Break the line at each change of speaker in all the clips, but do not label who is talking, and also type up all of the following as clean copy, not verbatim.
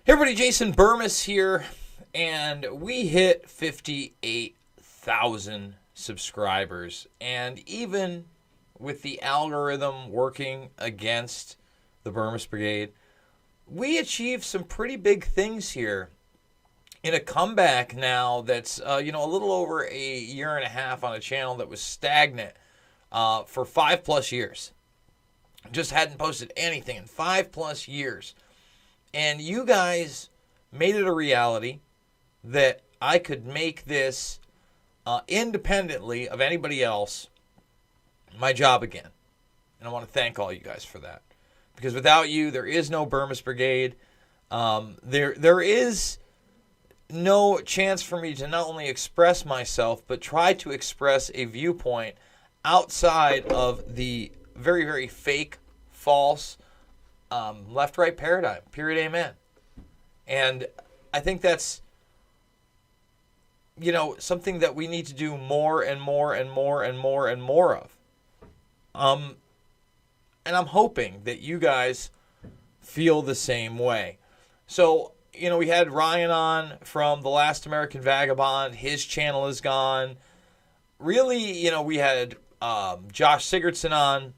Hey everybody, Jason Burmis here, and we hit 58,000 subscribers. And even with the algorithm working against the Burmis Brigade, we achieved some pretty big things here in a comeback now that's a little over a year and a half on a channel that was stagnant for 5+ years. Just hadn't posted anything in 5+ years. And you guys made it a reality that I could make this independently of anybody else my job again. And I want to thank all you guys for that. Because without you, there is no Burmis Brigade. There is no chance for me to not only express myself, but try to express a viewpoint outside of the very, very fake, false, left-right paradigm, period, amen. And I think that's, something that we need to do more and more and more and more and more of. And I'm hoping that you guys feel the same way. So, we had Ryan on from The Last American Vagabond. His channel is gone. Really, we had Josh Sigurdson on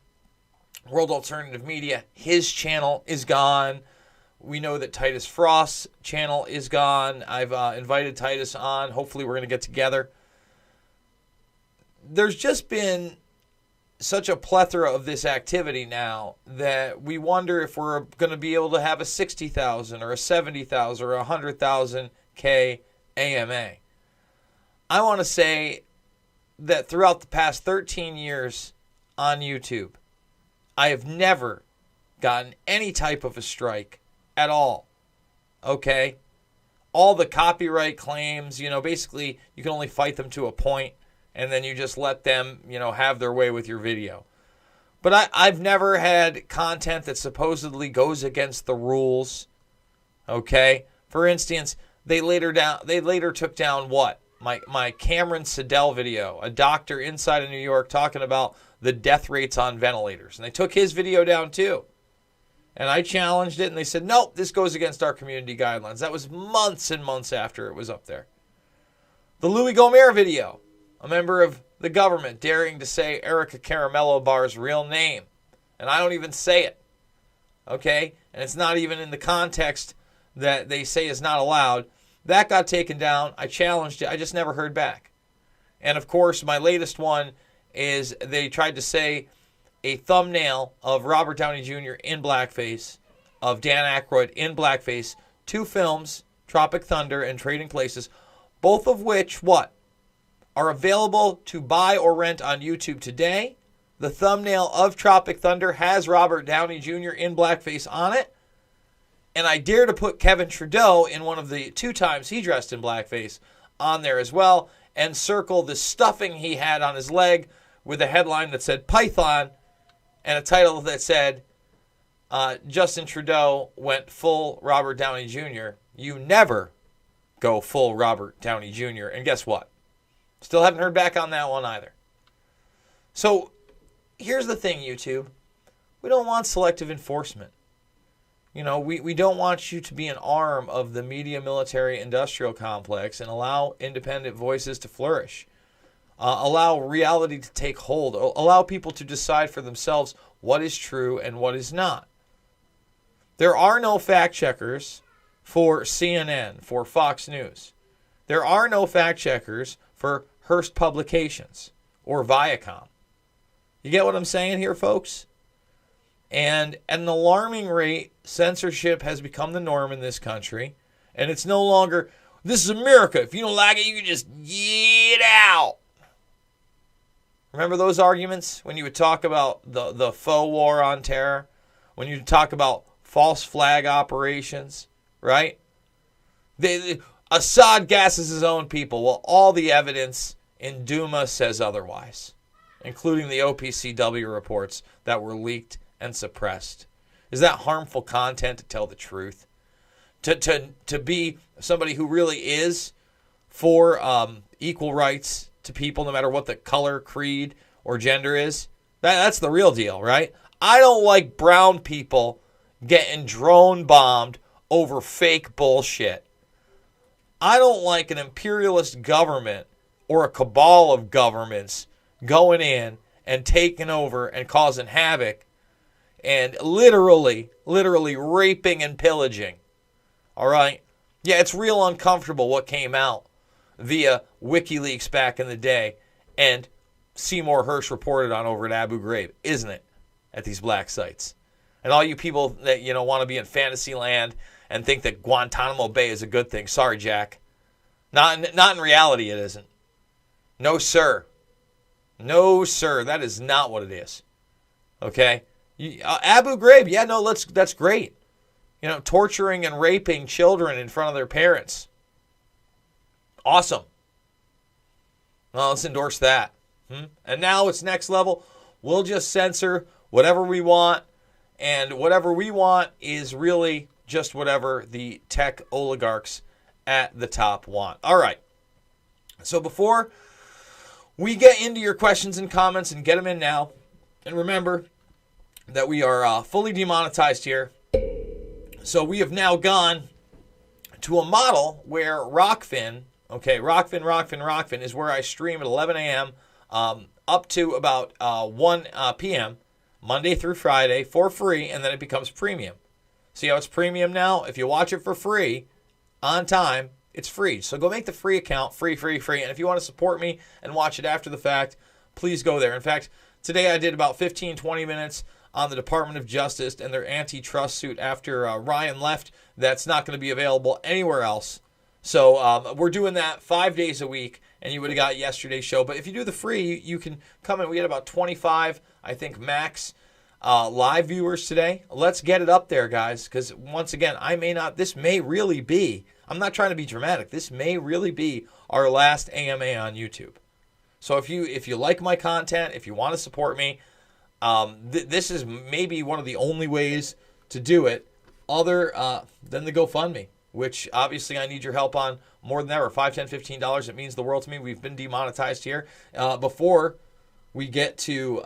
World Alternative Media. His channel is gone. We know that Titus Frost's channel is gone. I've invited Titus on. Hopefully we're going to get together. There's just been such a plethora of this activity now that we wonder if we're going to be able to have a 60,000 or a 70,000 or a 100,000 K AMA. I want to say that throughout the past 13 years on YouTube, I have never gotten any type of a strike at all. Okay? All the copyright claims, basically you can only fight them to a point, and then you just let them, have their way with your video. But I've never had content that supposedly goes against the rules. Okay? For instance, they later took down what? My Cameron Siddell video, a doctor inside of New York talking about the death rates on ventilators. And they took his video down too. And I challenged it, and they said, nope, this goes against our community guidelines. That was months and months after it was up there. The Louis Gohmert video, a member of the government daring to say Erica Caramello Barr's real name. And I don't even say it. Okay? And it's not even in the context that they say is not allowed. That got taken down. I challenged it. I just never heard back. And, of course, my latest one is they tried to say a thumbnail of Robert Downey Jr. in blackface, of Dan Aykroyd in blackface, two films, Tropic Thunder and Trading Places, both of which, are available to buy or rent on YouTube today. The thumbnail of Tropic Thunder has Robert Downey Jr. in blackface on it. And I dare to put Kevin Trudeau in one of the 2 times he dressed in blackface on there as well, and circle the stuffing he had on his leg with a headline that said Python and a title that said Justin Trudeau went full Robert Downey Jr. You never go full Robert Downey Jr. And guess what? Still haven't heard back on that one either. So here's the thing, YouTube. We don't want selective enforcement. We don't want you to be an arm of the media military industrial complex and allow independent voices to flourish. Allow reality to take hold. Allow people to decide for themselves what is true and what is not. There are no fact checkers for CNN, for Fox News. There are no fact checkers for Hearst Publications or Viacom. You get what I'm saying here, folks? And at an alarming rate, censorship has become the norm in this country. And it's no longer, this is America. If you don't like it, you can just get out. Remember those arguments when you would talk about the faux war on terror? When you talk about false flag operations, right? Assad gasses his own people. Well, all the evidence in Duma says otherwise, including the OPCW reports that were leaked and suppressed. Is that harmful content to tell the truth? To be somebody who really is for equal rights to people no matter what the color, creed, or gender is? That's the real deal, right? I don't like brown people getting drone bombed over fake bullshit. I don't like an imperialist government or a cabal of governments going in and taking over and causing havoc and literally raping and pillaging. All right? Yeah, it's real uncomfortable what came out via WikiLeaks back in the day and Seymour Hersh reported on over at Abu Ghraib, isn't it? At these black sites. And all you people that, want to be in fantasy land and think that Guantanamo Bay is a good thing. Sorry, Jack. Not in reality, it isn't. No, sir. No, sir. That is not what it is. Okay? Abu Ghraib, yeah, no, that's great. Torturing and raping children in front of their parents. Awesome. Well, let's endorse that. And now it's next level. We'll just censor whatever we want. And whatever we want is really just whatever the tech oligarchs at the top want. All right. So before we get into your questions and comments and get them in now, and remember that we are fully demonetized here. So we have now gone to a model where Rockfin, Rockfin is where I stream at 11 a.m. Up to about 1 p.m. Monday through Friday for free, and then it becomes premium. See how it's premium now? If you watch it for free, on time, it's free. So go make the free account, free. And if you want to support me and watch it after the fact, please go there. In fact, today I did about 15, 20 minutes on the Department of Justice and their antitrust suit after Ryan left. That's not going to be available anywhere else. So we're doing that 5 days a week, and you would have got yesterday's show. But if you do the free, you can come in. We had about 25, I think, max live viewers today. Let's get it up there, guys, because once again, this may really be, I'm not trying to be dramatic, this may really be our last AMA on YouTube. So if you like my content, if you want to support me, this is maybe one of the only ways to do it other than the GoFundMe, which obviously I need your help on more than ever. $5, $10, $15, it means the world to me. We've been demonetized here. Before we get to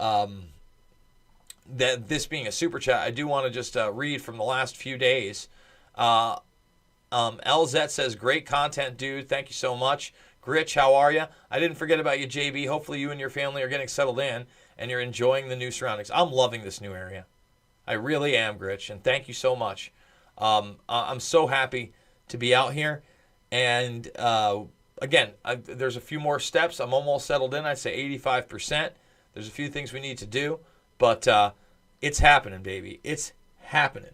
this being a super chat, I do want to just read from the last few days. LZ says, great content, dude. Thank you so much. Gritch, how are you? I didn't forget about you, JB. Hopefully you and your family are getting settled in and you're enjoying the new surroundings. I'm loving this new area. I really am, Gritch, and thank you so much. I'm so happy to be out here. And again, there's a few more steps. I'm almost settled in. I'd say 85%. There's a few things we need to do, but it's happening, baby. It's happening.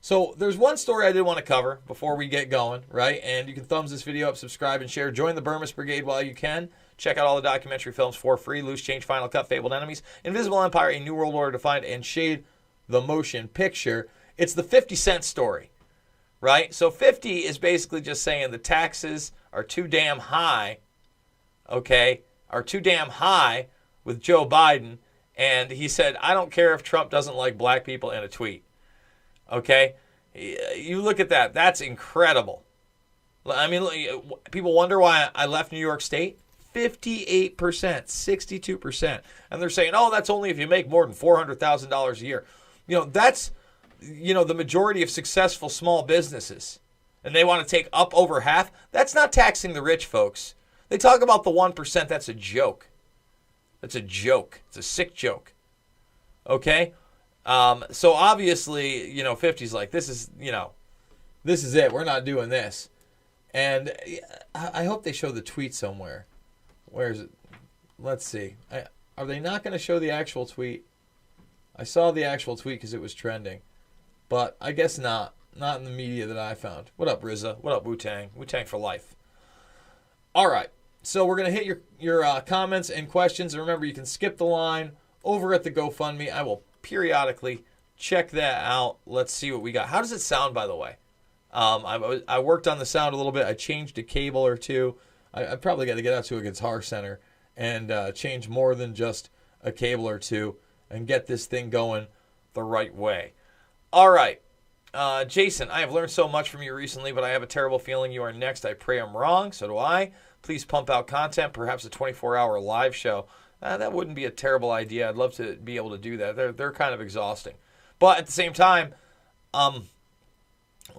So there's one story I did want to cover before we get going, right? And you can thumbs this video up, subscribe, and share. Join the Burmese Brigade while you can. Check out all the documentary films for free. Loose Change, Final Cut, Fabled Enemies, Invisible Empire, A New World Order Defined, and Shade the Motion Picture. It's the 50 Cent story, right? So 50 is basically just saying the taxes are too damn high, okay, are too damn high with Joe Biden. And he said, I don't care if Trump doesn't like black people in a tweet. Okay? You look at that. That's incredible. I mean, people wonder why I left New York State. 58%, 62%. And they're saying, oh, that's only if you make more than $400,000 a year. That's, the majority of successful small businesses. And they want to take up over half. That's not taxing the rich, folks. They talk about the 1%. That's a joke. That's a joke. It's a sick joke. Okay? So obviously, 50's like, this is it. We're not doing this. And I hope they show the tweet somewhere. Where is it? Let's see. Are they not going to show the actual tweet? I saw the actual tweet because it was trending. But I guess not. Not in the media that I found. What up, RZA? What up, Wu-Tang? Wu-Tang for life. All right. So we're going to hit your comments and questions. And remember, you can skip the line over at the GoFundMe. I will periodically check that out. Let's see what we got. How does it sound, by the way? I worked on the sound a little bit. I changed a cable or two. I probably got to get out to a Guitar Center and change more than just a cable or two and get this thing going the right way. All right. Jason, I have learned so much from you recently, but I have a terrible feeling you are next. I pray I'm wrong. So do I. Please pump out content, perhaps a 24-hour live show. That wouldn't be a terrible idea. I'd love to be able to do that. They're kind of exhausting. But at the same time,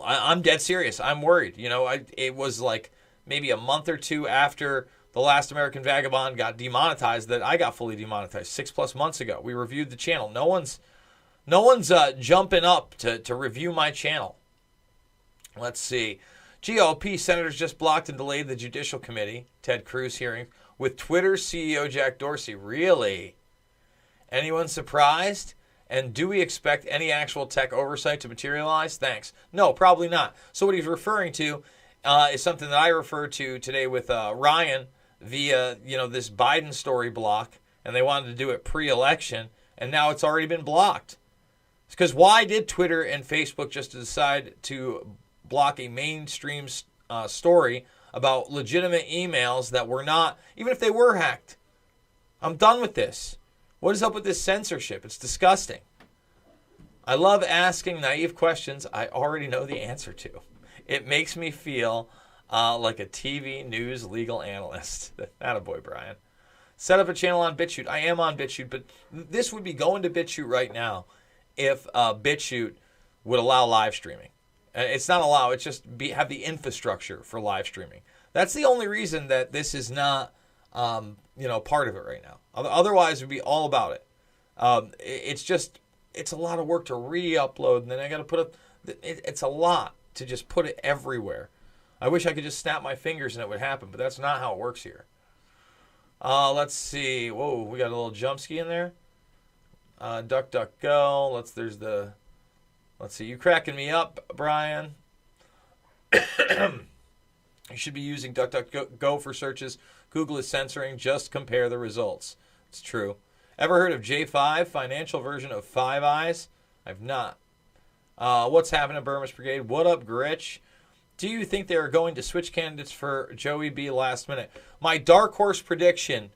I'm dead serious. I'm worried. It was like maybe a month or two after The Last American Vagabond got demonetized that I got fully demonetized 6+ months ago. We reviewed the channel. No one's jumping up to review my channel. Let's see. GOP senators just blocked and delayed the Judicial Committee, Ted Cruz hearing, with Twitter's CEO Jack Dorsey. Really? Anyone surprised? And do we expect any actual tech oversight to materialize? Thanks. No, probably not. So what he's referring to is something that I referred to today with Ryan via this Biden story block, and they wanted to do it pre-election, and now it's already been blocked. Because why did Twitter and Facebook just decide to block a mainstream story about legitimate emails that were not, even if they were hacked? I'm done with this. What is up with this censorship? It's disgusting. I love asking naive questions I already know the answer to. It makes me feel like a TV news legal analyst. Attaboy, Brian. Set up a channel on BitChute. I am on BitChute, but this would be going to BitChute right now if BitChute would allow live streaming. It's not allow, it's just have the infrastructure for live streaming. That's the only reason that this is not part of it right now. Otherwise, it would be all about it. It's a lot of work to re-upload, and then I got to put it's a lot to just put it everywhere. I wish I could just snap my fingers and it would happen, but that's not how it works here. Let's see. Whoa, we got a little jump ski in there. DuckDuckGo. Let's see. You cracking me up, Brian. You should be using DuckDuckGo for searches. Google is censoring. Just compare the results. It's true. Ever heard of J5, financial version of Five Eyes? I've not. What's happening, Burmese Brigade? What up, Gritch? Do you think they are going to switch candidates for Joey B last minute? My dark horse prediction,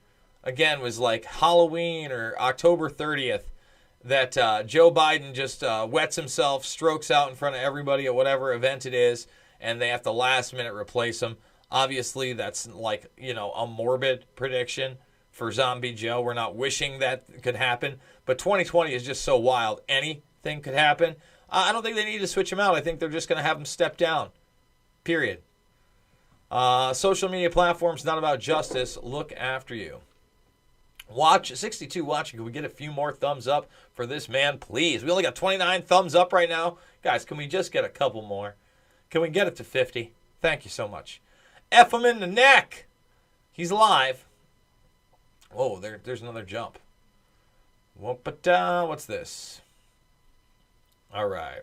again, was like Halloween or October 30th, that Joe Biden just wets himself, strokes out in front of everybody at whatever event it is, and they have to last minute replace him. Obviously, that's like, a morbid prediction for Zombie Joe. We're not wishing that could happen, but 2020 is just so wild. Anything could happen. I don't think they need to switch him out. I think they're just going to have him step down. Period. Social media platforms, not about justice. Look after you. Watch 62 watching. Can we get a few more thumbs up for this man, please? We only got 29 thumbs up right now. Guys, can we just get a couple more? Can we get it to 50? Thank you so much. F him in the neck. He's alive. Whoa, there's another jump. What's this? All right.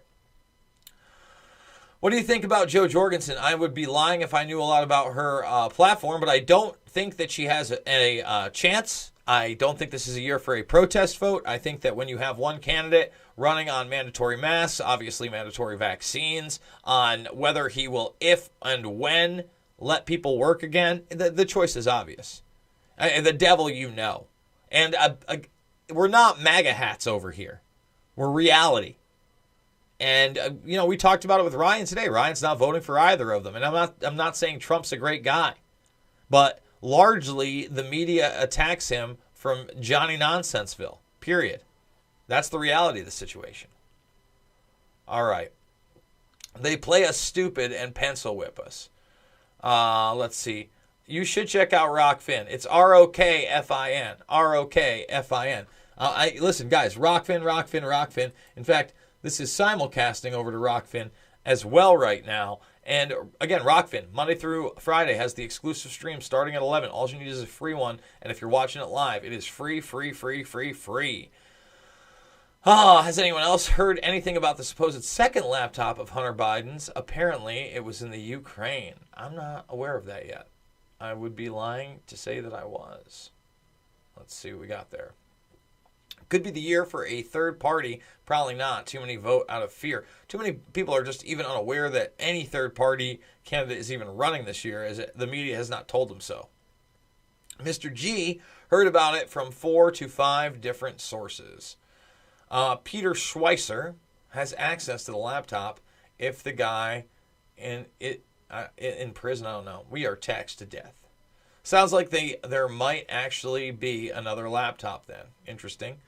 What do you think about Jo Jorgensen? I would be lying if I knew a lot about her platform, but I don't think that she has a chance. I don't think this is a year for a protest vote. I think that when you have one candidate running on mandatory masks, obviously mandatory vaccines, on whether he will, if and when, let people work again, the choice is obvious. The devil you know. And we're not MAGA hats over here. We're reality. And, we talked about it with Ryan today. Ryan's not voting for either of them. And I'm not saying Trump's a great guy. But largely, the media attacks him from Johnny Nonsenseville. Period. That's the reality of the situation. All right. They play us stupid and pencil whip us. Let's see. You should check out Rockfin. It's ROKFIN. ROKFIN. Listen, guys, Rockfin. In fact, this is simulcasting over to Rockfin as well right now. And again, Rockfin, Monday through Friday, has the exclusive stream starting at 11. All you need is a free one. And if you're watching it live, it is free. Has anyone else heard anything about the supposed second laptop of Hunter Biden's? Apparently, it was in the Ukraine. I'm not aware of that yet. I would be lying to say that I was. Let's see what we got there. Could be the year for a third party. Probably not. Too many vote out of fear. Too many people are just even unaware that any third party candidate is even running this year, as the media has not told them so. Mr. G heard about it from 4 to 5 different sources. Peter Schweizer has access to the laptop if the guy in prison, I don't know. We are taxed to death. Sounds like there might actually be another laptop then. Interesting.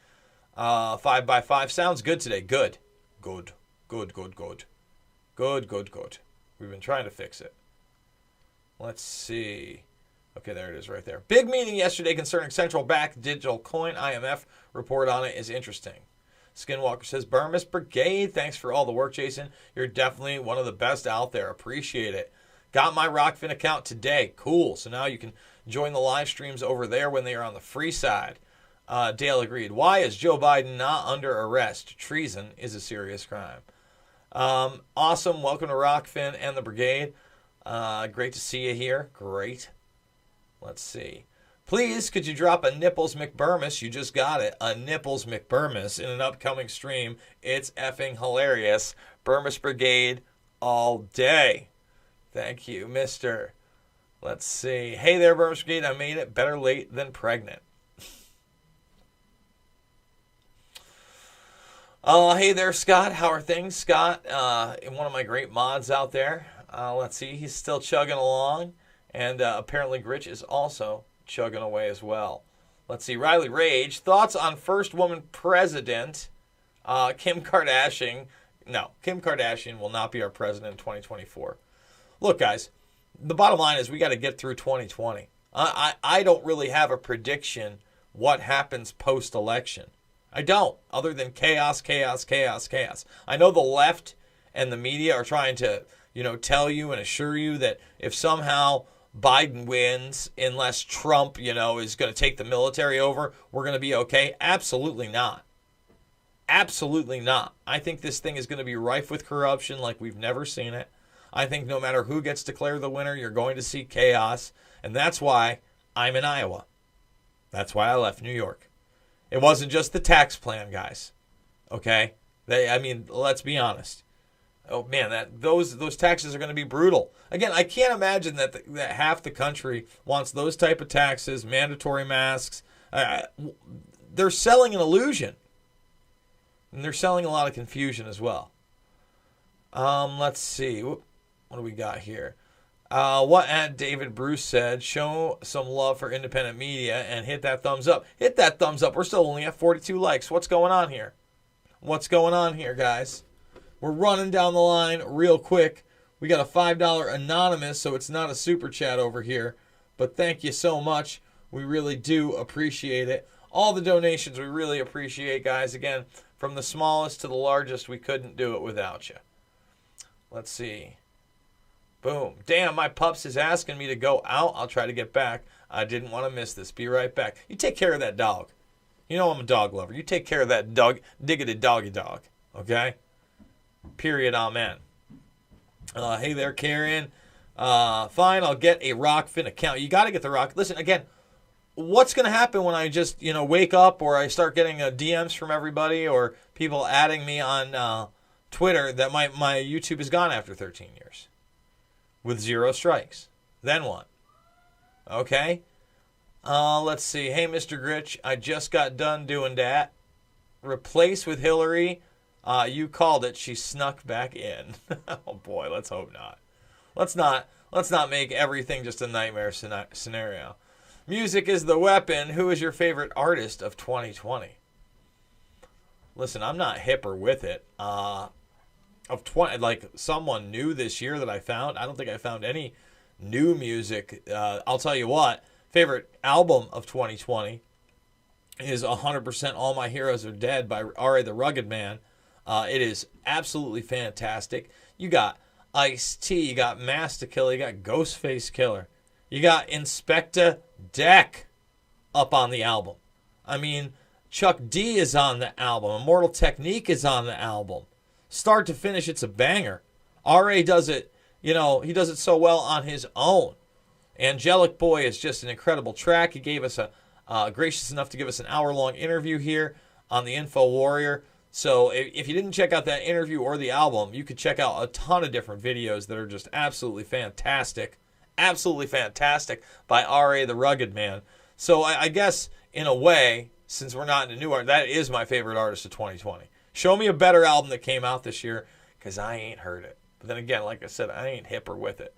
5x5 sounds good today. Good. Good, good, good. We've been trying to fix it. Let's see. Okay, there it is right there. Big meeting yesterday concerning central bank digital coin. IMF report on it is interesting. Skinwalker says, Burmese Brigade, thanks for all the work, Jason. You're definitely one of the best out there. Appreciate it. Got my Rockfin account today. Cool. So now you can join the live streams over there when they are on the free side. Dale agreed. Why is Joe Biden not under arrest? Treason is a serious crime. Awesome. Welcome to Rockfin and the Brigade. Great to see you here. Great. Let's see. Please, could you drop a Nipples McBurmis? You just got it. A Nipples McBurmis in an upcoming stream. It's effing hilarious. Burmese Brigade all day. Thank you, mister. Let's see. Hey there, Burmese Brigade. I made it. Better late than pregnant. Hey there, Scott. How are things? Scott, one of my great mods out there. Let's see. He's still chugging along. And apparently Gritch is also chugging away as well. Let's see. Riley Rage. Thoughts on first woman president, Kim Kardashian. No, Kim Kardashian will not be our president in 2024. Look, guys, the bottom line is we got to get through 2020. I don't really have a prediction what happens post-election. I don't, other than chaos, chaos, chaos, chaos. I know the left and the media are trying to, tell you and assure you that if somehow Biden wins, unless Trump, is going to take the military over, we're going to be okay. Absolutely not. Absolutely not. I think this thing is going to be rife with corruption like we've never seen it. I think no matter who gets declared the winner, you're going to see chaos. And that's why I'm in Iowa. That's why I left New York. It wasn't just the tax plan, guys. Okay? Let's be honest. Oh, man, those taxes are going to be brutal. Again, I can't imagine that half the country wants those type of taxes, mandatory masks. They're selling an illusion. And they're selling a lot of confusion as well. Let's see. What do we got here? What David Bruce said, show some love for independent media and hit that thumbs up. Hit that thumbs up. We're still only at 42 likes. What's going on here? What's going on here, guys? We're running down the line real quick. We got a $5 anonymous, so it's not a super chat over here. But thank you so much. We really do appreciate it. All the donations we really appreciate, guys. Again, from the smallest to the largest, we couldn't do it without you. Let's see. Boom. Damn, my pups is asking me to go out. I'll try to get back. I didn't want to miss this. Be right back. You take care of that dog. You know I'm a dog lover. You take care of that dog, diggity doggy dog. Okay? Period. Amen. Hey there, Karen. Fine, I'll get a Rockfin account. You got to get the Rock. Listen, again, what's going to happen when I just, wake up or I start getting DMs from everybody or people adding me on Twitter that my YouTube is gone after 13 years? With 0 strikes. Then what? Okay. Let's see. Hey, Mr. Gritch, I just got done doing that. Replace with Hillary. You called it. She snuck back in. Oh boy, let's hope not. Let's not make everything just a nightmare scenario. Music is the weapon. Who is your favorite artist of 2020? Listen, I'm not hipper with it. Like someone new this year that I found. I don't think I found any new music. I'll tell you what. Favorite album of 2020 is 100% All My Heroes Are Dead by R.A. the Rugged Man. It is absolutely fantastic. You got Ice-T, you got Masta Killa, you got Ghostface Killer. You got Inspector Deck up on the album. I mean, Chuck D is on the album. Immortal Technique is on the album. Start to finish, it's a banger. R.A. does it, he does it so well on his own. Angelic Boy is just an incredible track. He gave us gracious enough to give us an hour-long interview here on the Info Warrior. So if you didn't check out that interview or the album, you could check out a ton of different videos that are just absolutely fantastic by R.A. the Rugged Man. So I guess, in a way, since we're not into new art, that is my favorite artist of 2020. Show me a better album that came out this year, because I ain't heard it. But then again, like I said, I ain't hipper with it.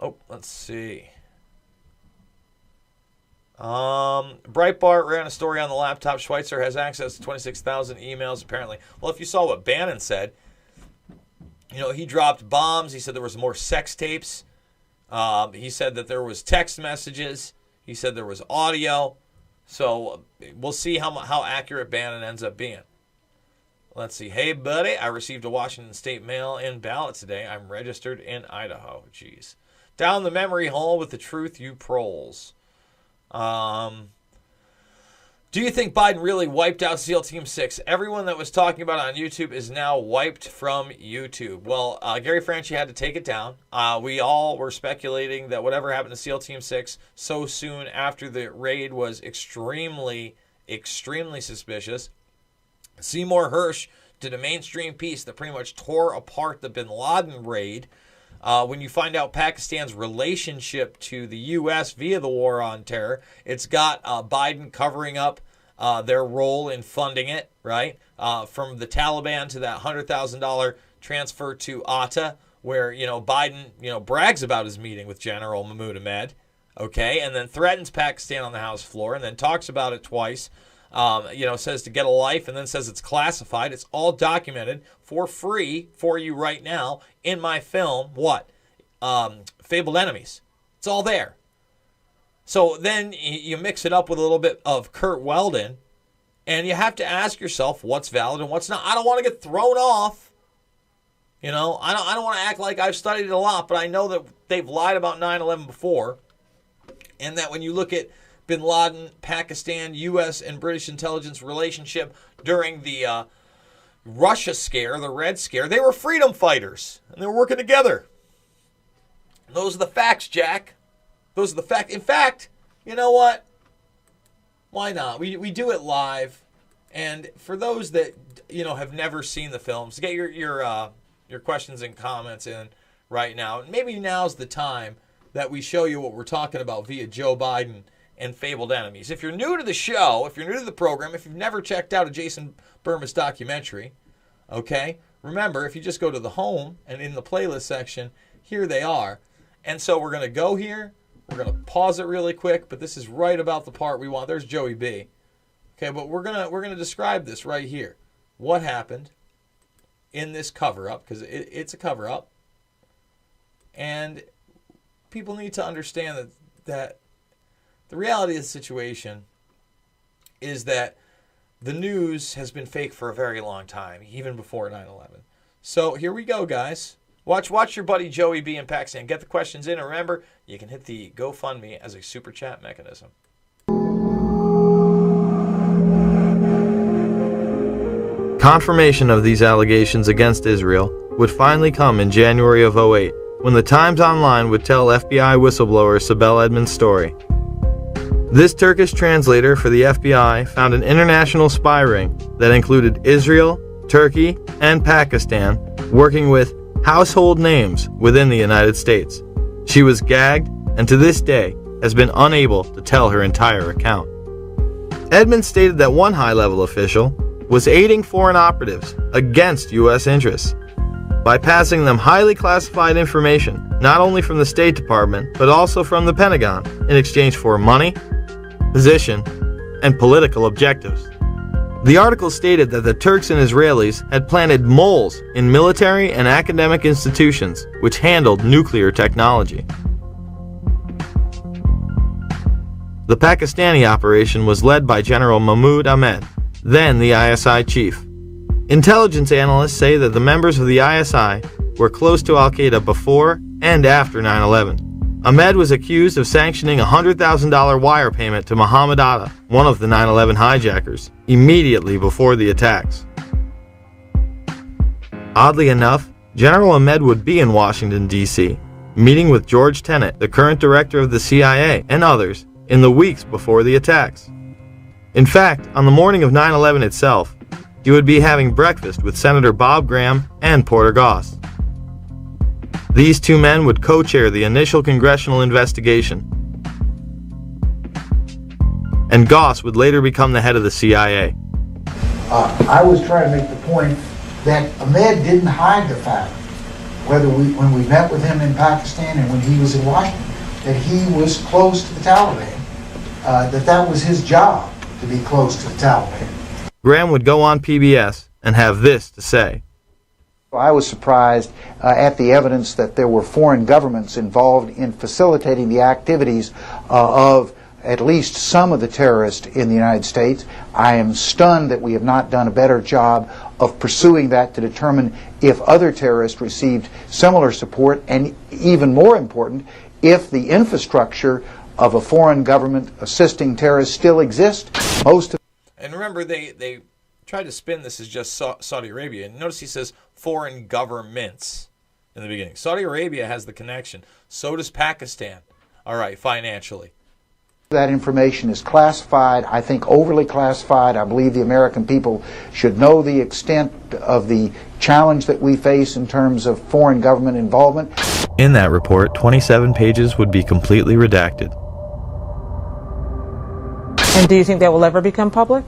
Oh, let's see. Breitbart ran a story on the laptop. Schweitzer has access to 26,000 emails, apparently. Well, if you saw what Bannon said, He dropped bombs. He said there was more sex tapes. He said that there was text messages. He said there was audio. So we'll see how accurate Bannon ends up being. Let's see. Hey, buddy, I received a Washington State mail-in ballot today. I'm registered in Idaho. Jeez. Down the memory hole with the truth, you proles. Do you think Biden really wiped out SEAL Team 6? Everyone that was talking about it on YouTube is now wiped from YouTube. Well, Gary Franchi had to take it down. We all were speculating that whatever happened to SEAL Team 6 so soon after the raid was extremely, extremely suspicious. Seymour Hersh did a mainstream piece that pretty much tore apart the bin Laden raid. When you find out Pakistan's relationship to the U.S. via the war on terror, it's got Biden covering up their role in funding it, right? From the Taliban to that $100,000 transfer to Atta, where, Biden, brags about his meeting with General Mahmoud Ahmed, okay, and then threatens Pakistan on the House floor, and then talks about it twice. Says to get a life, and then says it's classified. It's all documented for free for you right now in my film, Fabled Enemies. It's all there. So then you mix it up with a little bit of Kurt Weldon, and you have to ask yourself what's valid and what's not. I don't want to get thrown off. I don't want to act like I've studied it a lot, but I know that they've lied about 9/11 before, and that when you look at bin Laden, Pakistan, U.S. and British intelligence relationship during the Russia scare, the Red Scare, they were freedom fighters, and they were working together. Those are the facts, Jack. Those are the facts. In fact, you know what? Why not? We do it live, and for those that have never seen the films, get your questions and comments in right now. Maybe now's the time that we show you what we're talking about via Joe Biden and Fabled Enemies. If you're new to the show, if you're new to the program, if you've never checked out a Jason Burmis documentary, okay, remember, if you just go to the home and in the playlist section, here they are. And so we're going to go here. We're going to pause it really quick, but this is right about the part we want. There's Joey B. Okay, but we're going to describe this right here. What happened in this cover-up, because it's a cover-up. And people need to understand that the reality of the situation is that the news has been fake for a very long time, even before 9/11. So here we go, guys. Watch your buddy Joey B in Pakistan. Get the questions in. And remember, you can hit the GoFundMe as a super chat mechanism.
Confirmation of these allegations against Israel would finally come in January of 2008, when the Times Online would tell FBI whistleblower Sibel Edmonds' story. This Turkish translator for the FBI found an international spy ring that included Israel, Turkey, and Pakistan working with household names within the United States. She was gagged and to this day has been unable to tell her entire account. Edmonds stated that one high-level official was aiding foreign operatives against U.S. interests by passing them highly classified information, not only from the State Department, but also from the Pentagon, in exchange for money, position, and political objectives. The article stated that the Turks and Israelis had planted moles in military and academic institutions which handled nuclear technology. The Pakistani operation was led by General Mahmoud Ahmed, then the ISI chief. Intelligence analysts say that the members of the ISI were close to Al-Qaeda before and after 9/11. Ahmed was accused of sanctioning a $100,000 wire payment to Mohammed Atta, one of the 9/11 hijackers, immediately before the attacks. Oddly enough, General Ahmed would be in Washington, D.C., meeting with George Tenet, the current director of the CIA, and others, in the weeks before the attacks. In fact, on the morning of 9/11 itself, he would be having breakfast with Senator Bob Graham and Porter Goss. These two men would co-chair the initial congressional investigation, and Goss would later become the head of the CIA.
I was trying to make the point that Ahmed didn't hide the fact, when we met with him in Pakistan and when he was in Washington, that he was close to the Taliban, that was his job, to be close to the Taliban.
Graham would go on PBS and have this to say.
I was surprised at the evidence that there were foreign governments involved in facilitating the activities of at least some of the terrorists in the United States. I am stunned that we have not done a better job of pursuing that to determine if other terrorists received similar support, and even more important, if the infrastructure of a foreign government assisting terrorists still exists.
And remember, they tried to spin this as just Saudi Arabia. And notice he says foreign governments in the beginning. Saudi Arabia has the connection. So does Pakistan. All right, financially.
That information is classified, I think overly classified. I believe the American people should know the extent of the challenge that we face in terms of foreign government involvement.
In that report, 27 pages would be completely redacted.
And do you think that will ever become public?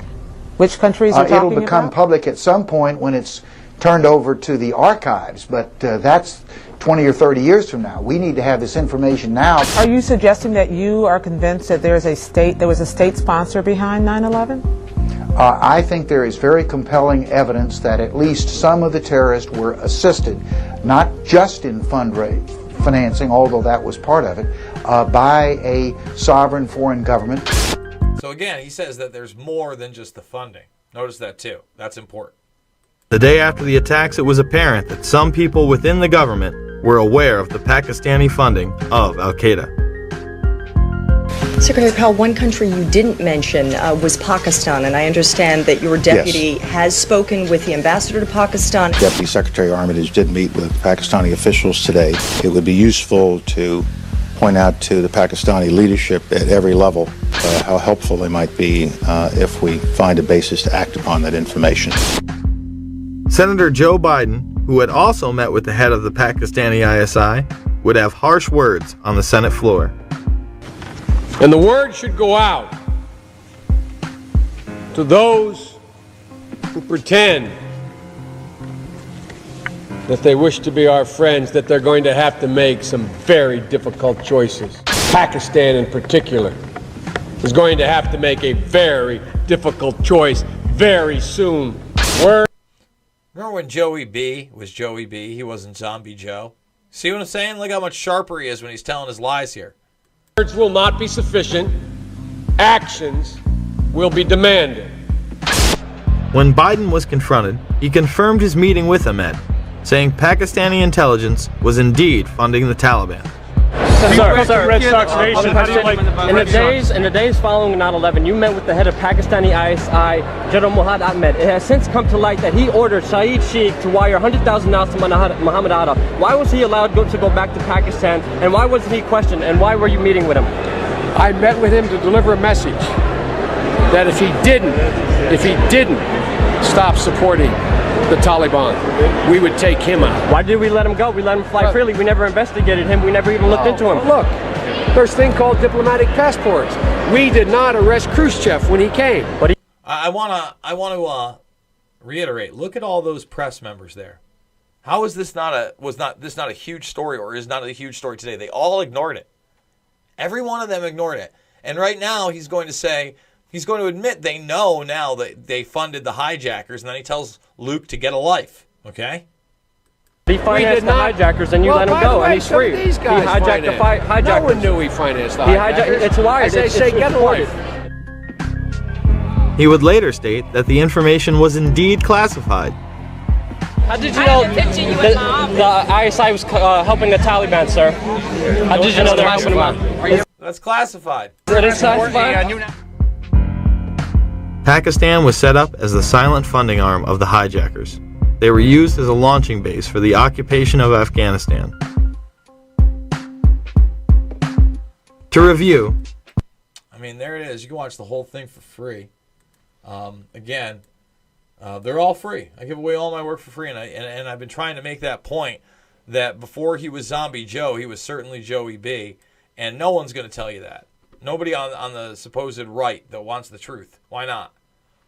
Which countries are talking about?
It'll become public at some point when it's turned over to the archives, but that's 20 or 30 years from now. We need to have this information now.
Are you suggesting that you are convinced that there was a state sponsor behind 9/11?
I think there is very compelling evidence that at least some of the terrorists were assisted, not just in financing, although that was part of it, by a sovereign foreign government.
So again, he says that there's more than just the funding. Notice that too. That's important.
The day after the attacks, it was apparent that some people within the government were aware of the Pakistani funding of al-Qaeda.
Secretary Powell, one country you didn't mention was Pakistan, and I understand that your deputy has spoken with the ambassador to Pakistan.
Deputy Secretary Armitage did meet with Pakistani officials today. It would be useful to point out to the Pakistani leadership at every level how helpful they might be if we find a basis to act upon that information.
Senator Joe Biden, who had also met with the head of the Pakistani ISI, would have harsh words on the Senate floor.
And the word should go out to those who pretend that they wish to be our friends, that they're going to have to make some very difficult choices. Pakistan in particular is going to have to make a very difficult choice very soon.
Remember when Joey B was Joey B? He wasn't Zombie Joe. See what I'm saying? Look how much sharper he is when he's telling his lies here.
Words will not be sufficient. Actions will be demanded.
When Biden was confronted, he confirmed his meeting with Ahmed, saying Pakistani intelligence was indeed funding the Taliban.
Sir, Red Sox Nation, how do you like in the days following 9/11, you met with the head of Pakistani ISI, General Muhammad Ahmed. It has since come to light that he ordered Saeed Sheikh to wire $100,000 to Muhammad Atta. Why was he allowed to go back to Pakistan, and why wasn't he questioned, and why were you meeting with him?
I met with him to deliver a message that if he didn't stop supporting the Taliban, we would take him out.
Why did we let him go? We let him fly freely. We never investigated him. We never even looked into him.
Look, there's a thing called diplomatic passports. We did not arrest Khrushchev when he came.
But I want to reiterate. Look at all those press members there. How is this not a huge story, or is not a huge story today? They all ignored it. Every one of them ignored it. And right now he's going to admit they know now that they funded the hijackers, and then he tells Luke to get a life. Okay?
He financed the hijackers, and you let him go, and he's free. He hijacked the hijackers.
No one knew he financed the hijackers.
It's lies.
As they say, get a life.
He would later state that the information was indeed classified.
How did you know the ISI was helping the Taliban, sir? How did you know they were helping them?
That's classified.
It is classified?
Pakistan was set up as the silent funding arm of the hijackers. They were used as a launching base for the occupation of Afghanistan. To review,
I mean, there it is. You can watch the whole thing for free. Again, they're all free. I give away all my work for free, and I've been trying to make that point that before he was Zombie Joe, he was certainly Joey B, and no one's going to tell you that. Nobody on the supposed right that wants the truth. Why not?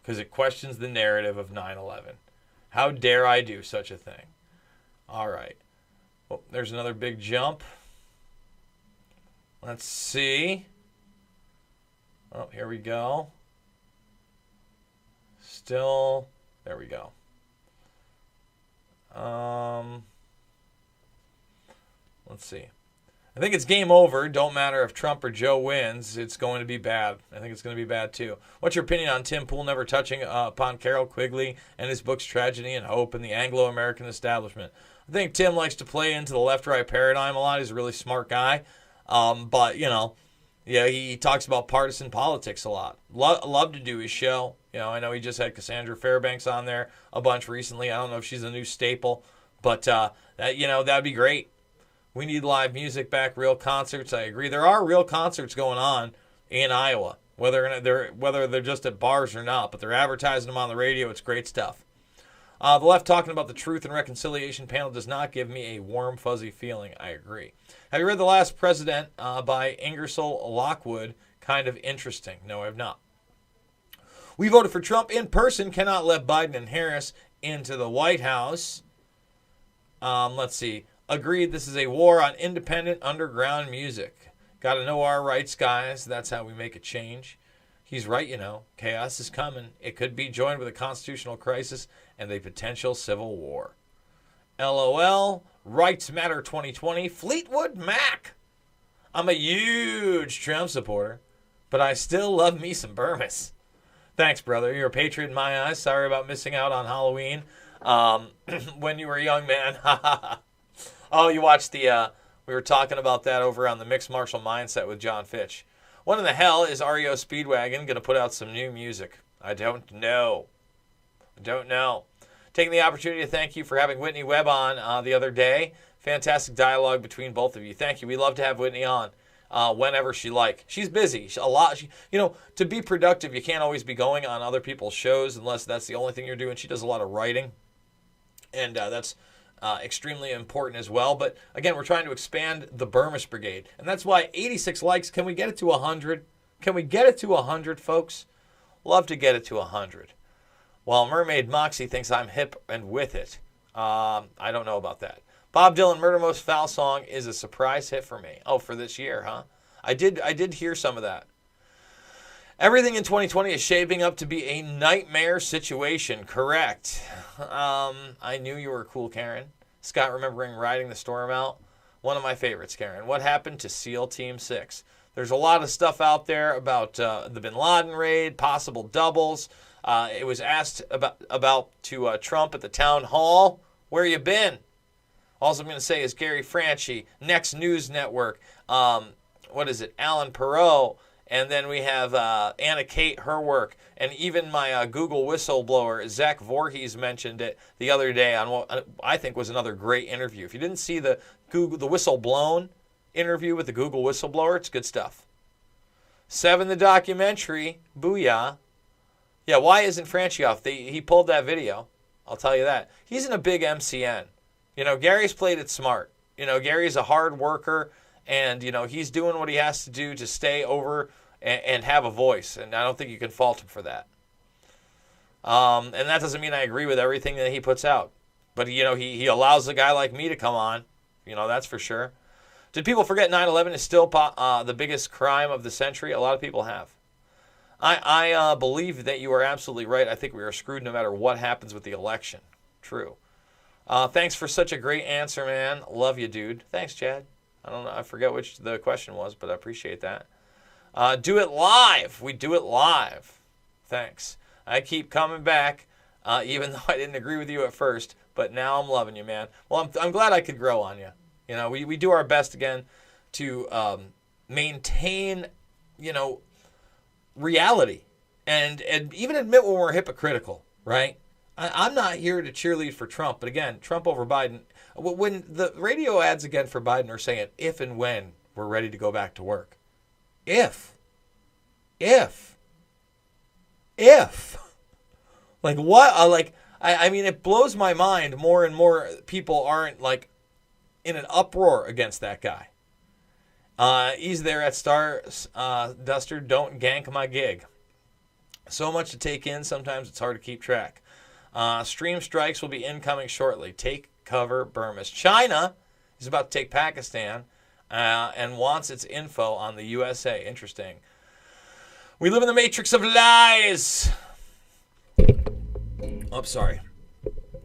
Because it questions the narrative of 9/11. How dare I do such a thing? All right. Well, there's another big jump. Let's see. Oh, here we go. Still, there we go. Let's see. I think it's game over. Don't matter if Trump or Joe wins. It's going to be bad. I think it's going to be bad, too. What's your opinion on Tim Pool never touching upon Carroll Quigley and his books Tragedy and Hope and the Anglo-American Establishment? I think Tim likes to play into the left-right paradigm a lot. He's a really smart guy. But, yeah, he talks about partisan politics a lot. Love to do his show. I know he just had Cassandra Fairbanks on there a bunch recently. I don't know if she's a new staple. But, that'd be great. We need live music back, real concerts. I agree. There are real concerts going on in Iowa, whether they're just at bars or not, but they're advertising them on the radio. It's great stuff. The left talking about the Truth and Reconciliation panel does not give me a warm, fuzzy feeling. I agree. Have you read The Last President by Ingersoll Lockwood? Kind of interesting. No, I have not. We voted for Trump in person. Cannot let Biden and Harris into the White House. Let's see. Agreed, this is a war on independent underground music. Got to know our rights, guys. That's how we make a change. He's right, Chaos is coming. It could be joined with a constitutional crisis and a potential civil war. LOL. Rights Matter 2020. Fleetwood Mac. I'm a huge Trump supporter, but I still love me some Burmis. Thanks, brother. You're a patriot in my eyes. Sorry about missing out on Halloween when you were a young man. Oh, you watched we were talking about that over on the Mixed Martial Mindset with John Fitch. When in the hell is REO Speedwagon going to put out some new music? I don't know. Taking the opportunity to thank you for having Whitney Webb on the other day. Fantastic dialogue between both of you. Thank you. We love to have Whitney on whenever she like. She's busy. To be productive, you can't always be going on other people's shows unless that's the only thing you're doing. She does a lot of writing, and that's extremely important as well. But again, we're trying to expand the Burmis Brigade, and that's why 86 likes. Can we get it to 100? Can we get it to 100, folks? Love to get it to 100. While Mermaid Moxie thinks I'm hip and with it. I don't know about that. Bob Dylan, Murder Most Foul Song is a surprise hit for me. Oh, for this year, huh? I did hear some of that. Everything in 2020 is shaping up to be a nightmare situation. Correct. I knew you were cool, Karen. Scott remembering riding the storm out. One of my favorites, Karen. What happened to SEAL Team 6? There's a lot of stuff out there about the Bin Laden raid, possible doubles. It was asked about to Trump at the town hall. Where you been? All I'm going to say is Gary Franchi, Next News Network. What is it? Alan Perot. And then we have Anna Kate, her work. And even my Google whistleblower, Zach Voorhees, mentioned it the other day on what I think was another great interview. If you didn't see the Whistleblown interview with the Google whistleblower, it's good stuff. 7, the documentary. Booyah. Yeah, why isn't Franchi off? He pulled that video. I'll tell you that. He's in a big MCN. Gary's played it smart. Gary's a hard worker. And, he's doing what he has to do to stay over and have a voice. And I don't think you can fault him for that. And that doesn't mean I agree with everything that he puts out. But, he allows a guy like me to come on. That's for sure. Did people forget 9/11 is still the biggest crime of the century? A lot of people have. I believe that you are absolutely right. I think we are screwed no matter what happens with the election. True. Thanks for such a great answer, man. Love you, dude. Thanks, Chad. I don't know. I forget which the question was, but I appreciate that. Do it live. We do it live. Thanks. I keep coming back, even though I didn't agree with you at first, but now I'm loving you, man. Well, I'm glad I could grow on you. We do our best again to maintain, reality and even admit when we're hypocritical, right? I'm not here to cheerlead for Trump, but again, Trump over Biden. When the radio ads again for Biden are saying if and when we're ready to go back to work. If. Like what? I mean, it blows my mind more and more people aren't in an uproar against that guy. He's there at Star Duster. Don't gank my gig. So much to take in. Sometimes it's hard to keep track. Stream strikes will be incoming shortly. Take cover, Burmis. China is about to take Pakistan and wants its info on the USA. Interesting. We live in the matrix of lies. Oh, sorry.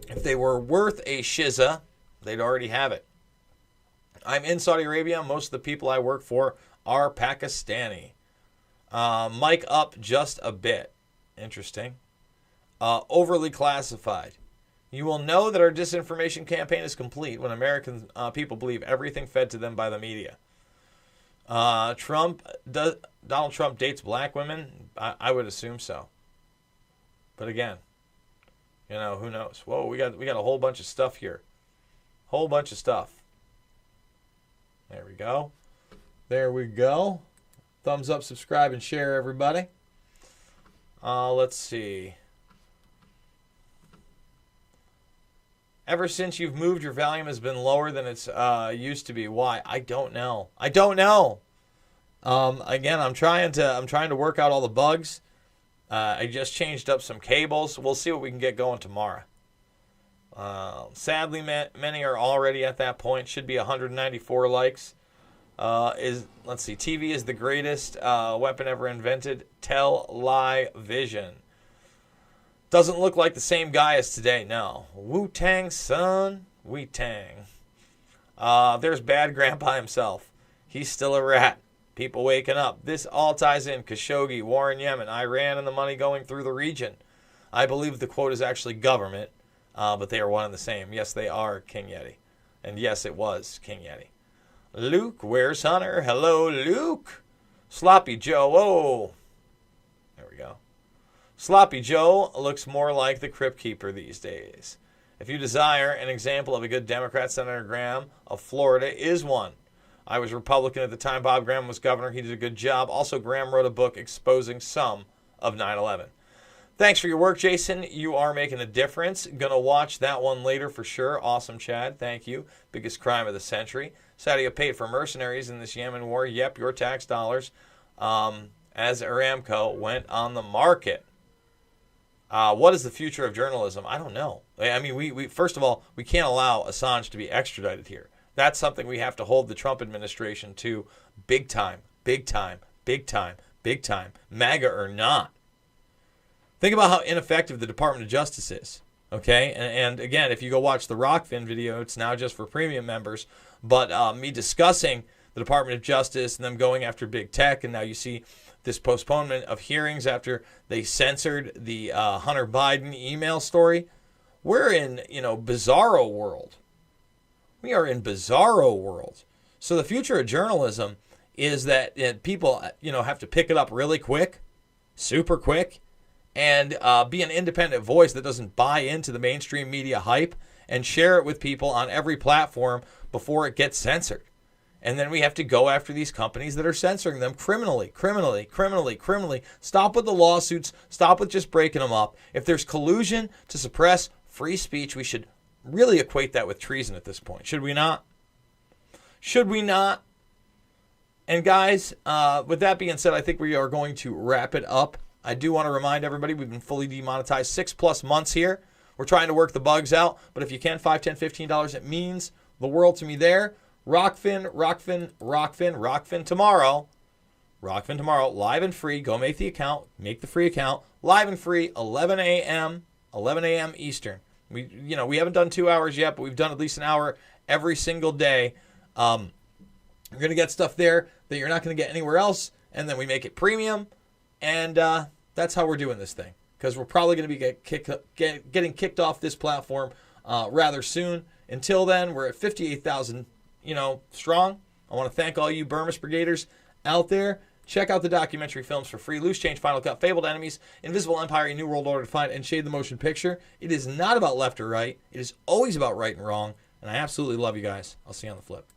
If they were worth a shiza, they'd already have it. I'm in Saudi Arabia. Most of the people I work for are Pakistani. Mic up just a bit. Interesting. Overly classified. You will know that our disinformation campaign is complete when American people believe everything fed to them by the media. Donald Trump dates black women? I would assume so. But again, who knows? Whoa, we got a whole bunch of stuff here. Whole bunch of stuff. There we go. There we go. Thumbs up, subscribe, and share, everybody. Let's see. Ever since you've moved, your volume has been lower than it's used to be. Why? I don't know. Again, I'm trying to work out all the bugs. I just changed up some cables. We'll see what we can get going tomorrow. Sadly, many are already at that point. Should be 194 likes. Let's see. TV is the greatest weapon ever invented. Tell-lie-vision. Doesn't look like the same guy as today. No. Wu-Tang, son. Wu-Tang. There's Bad Grandpa himself. He's still a rat. People waking up. This all ties in. Khashoggi, war in Yemen, Iran, and the money going through the region. I believe the quote is actually government, but they are one and the same. Yes, they are King Yeti. And yes, it was King Yeti. Luke, where's Hunter? Hello, Luke. Sloppy Joe. Whoa. There we go. Sloppy Joe looks more like the Crypt Keeper these days. If you desire an example of a good Democrat, Senator Graham of Florida is one. I was Republican at the time Bob Graham was governor. He did a good job. Also, Graham wrote a book exposing some of 9/11. Thanks for your work, Jason. You are making a difference. Gonna watch that one later for sure. Awesome, Chad. Thank you. Biggest crime of the century. Saudi paid for mercenaries in this Yemen war. Yep, your tax dollars. As Aramco went on the market. What is the future of journalism? I don't know. I mean, we first of all, we can't allow Assange to be extradited here. That's something we have to hold the Trump administration to big time, big time, big time, big time, MAGA or not. Think about how ineffective the Department of Justice is, okay? And again, if you go watch the Rockfin video, it's now just for premium members, but me discussing the Department of Justice and them going after big tech, and now you see this postponement of hearings after they censored the Hunter Biden email story. We're in, bizarro world. We are in bizarro world. So the future of journalism is that people, have to pick it up really quick, super quick, and be an independent voice that doesn't buy into the mainstream media hype and share it with people on every platform before it gets censored. And then we have to go after these companies that are censoring them criminally. Stop with the lawsuits. Stop with just breaking them up. If there's collusion to suppress free speech, we should really equate that with treason at this point. Should we not? And guys, with that being said, I think we are going to wrap it up. I do want to remind everybody we've been fully demonetized 6+ months here. We're trying to work the bugs out, but if you can, $5, $10, $15, it means the world to me there. Rockfin tomorrow. Rockfin tomorrow, live and free. Go make the account. Make the free account. Live and free, 11 a.m. Eastern. We haven't done 2 hours yet, but we've done at least an hour every single day. You're going to get stuff there that you're not going to get anywhere else, and then we make it premium, and that's how we're doing this thing, because we're probably going to be getting kicked off this platform rather soon. Until then, we're at 58,000 strong. I want to thank all you Burmese Brigaders out there. Check out the documentary films for free. Loose Change, Final Cut, Fabled Enemies, Invisible Empire, A New World Order Defined, and Shade the Motion Picture. It is not about left or right. It is always about right and wrong. And I absolutely love you guys. I'll see you on the flip.